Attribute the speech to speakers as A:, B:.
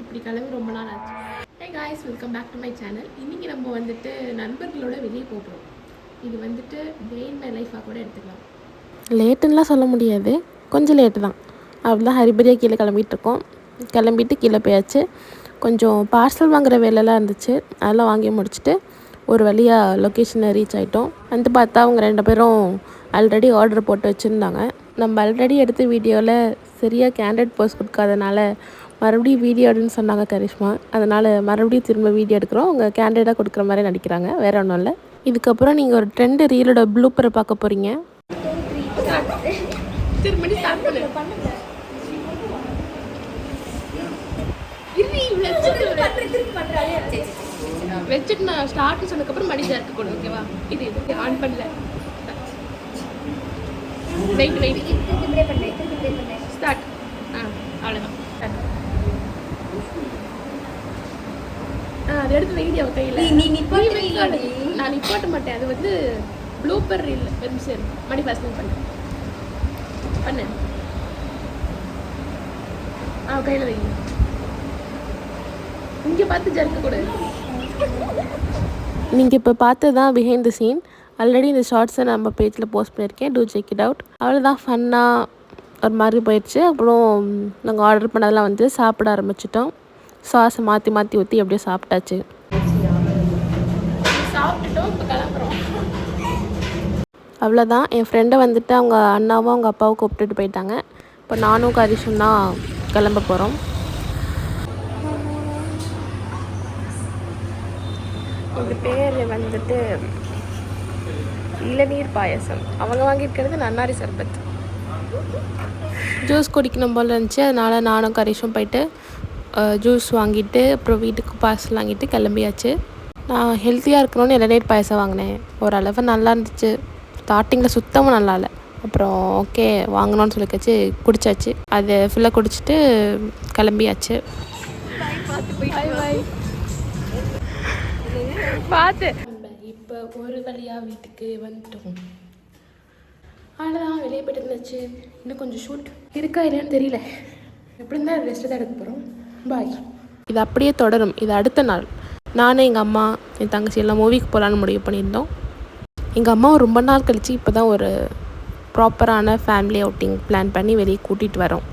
A: இப்படி கிளம்பி ரொம்ப நாள் ஆச்சு. Hey guys, welcome back to my channel. இன்றைக்கி நம்ம வந்துட்டு நண்பர்களோட வெளியே போகிறோம். இது வந்துட்டு டே இன் மை லைஃபாக கூட எடுத்துக்கலாம். லேட்டுன்னெலாம் சொல்ல முடியாது, கொஞ்சம் லேட்டு தான். அப்படிதான் ஹரிபரியாக கீழே கிளம்பிகிட்ருக்கோம். கிளம்பிட்டு கீழே போயாச்சு. கொஞ்சம் பார்சல் வாங்குகிற வேலைலாம் இருந்துச்சு, அதெல்லாம் வாங்கி முடிச்சுட்டு ஒரு வழியாக லொக்கேஷனை ரீச் ஆகிட்டோம். வந்து பார்த்தா அவங்க 2 பேரும் ஆல்ரெடி ஆர்டர் போட்டு வச்சுருந்தாங்க. நம்ம ஆல்ரெடி எடுத்த வீடியோவில் சரியாக கேண்டட் போஸ்ட் கொடுக்காதனால மறுபடியும் வீடியோ எடுன்னு சொன்னாங்க கரிஷ்மா. அதனால் மறுபடியும் திரும்ப வீடியோ எடுக்கிறோம். அவங்க கேண்டடாக கொடுக்குற மாதிரி நடிக்கிறாங்க, வேறு ஒன்றும் இல்லை. இதுக்கப்புறம் நீங்கள் ஒரு ட்ரெண்டு ரீலோட ப்ளூப்பரை பார்க்க போகிறீங்க. வச்சுட்டு நான் ஸ்டார்ட் சொன்னதுக்கப்புறம் மடிஜா இருக்க கூட ஓகேவா? இது இது ஆன் பண்ணல. Wait start. அவ்வளோதான். அது எடுத்து வீடியோ கையில் நான் நிப்பாட்ட மாட்டேன். அது வந்து ப்ளூப்பர் ரீல் வெப்சைட் மடி பாஸ்டிங் பண்ணு கையில் வைங்க. இங்கே பார்த்து ஜர்க்க கூட. நீங்கள் இப்போ பார்த்தது தான் பிஹைண்ட் தி சீன். ஆல்ரெடி இந்த ஷார்ட்ஸை நம்ம பேஜில் போஸ்ட் பண்ணியிருக்கேன், டூ செக் இட் அவுட். அவ்வளோதான், ஃபன்னாக ஒரு மாதிரி போயிடுச்சு. அப்புறம் நாங்கள் ஆர்டர் பண்ணதெல்லாம் வந்து சாப்பிட ஆரம்பிச்சிட்டோம். சாஸை மாற்றி மாற்றி ஊற்றி அப்படியே சாப்பிட்டாச்சு. சாப்பிட்டுட்டோம், இப்போ கிளம்புறோம். அவ்வளோதான். என் ஃப்ரெண்டை வந்துட்டு அவங்க அண்ணாவும் அவங்க அப்பாவும் கூப்பிட்டுட்டு போயிட்டாங்க. இப்போ நானும் கரிஷும் தான் கிளம்ப போகிறோம். இந்த பேர் வந்துட்டு இளநீர் பாயசம். அவங்க வாங்கியிருக்கிறது நன்னாரி சர்பத். ஜூஸ் குடிக்கணும் போல் இருந்துச்சு, அதனால் நானும் கரிஷும் போயிட்டு ஜூஸ் வாங்கிட்டு அப்புறம் வீட்டுக்கு பார்சல் வாங்கிட்டு கிளம்பியாச்சு. நான் ஹெல்த்தியாக இருக்கணும்னு இளநீர் பாயசம் வாங்கினேன். ஓரளவு நல்லா இருந்துச்சு. ஸ்டார்டிங்கில் சுத்தமாக நல்லா இல்லை. அப்புறம் ஓகே வாங்கணும்னு சொல்லிக்காச்சு, குடித்தாச்சு. அது ஃபுல்லாக குடிச்சிட்டு கிளம்பியாச்சு. பார்த்து இப்போ ஒரு வழியாக வீட்டுக்கு வந்துட்டோம். அவ்வளோதான், வெளியே போய்ட்டு இருந்துச்சு. இன்னும் கொஞ்சம் ஷூட் இருக்கா இல்லையான்னு தெரியல. எப்படி இருந்தால் ரெஸ்ட்டு தான் எடுக்க போகிறோம். பாய். இது அப்படியே தொடரும். இது அடுத்த நாள் நானும் எங்கள் அம்மா என் தங்கச்சி எல்லாம் மூவிக்கு போகலான்னு முடிவு பண்ணியிருந்தோம். எங்கள் அம்மாவை ரொம்ப நாள் கழித்து இப்போ தான் ஒரு ப்ராப்பரான ஃபேமிலி அவுட்டிங் பிளான் பண்ணி வெளியே கூட்டிகிட்டு வரோம்.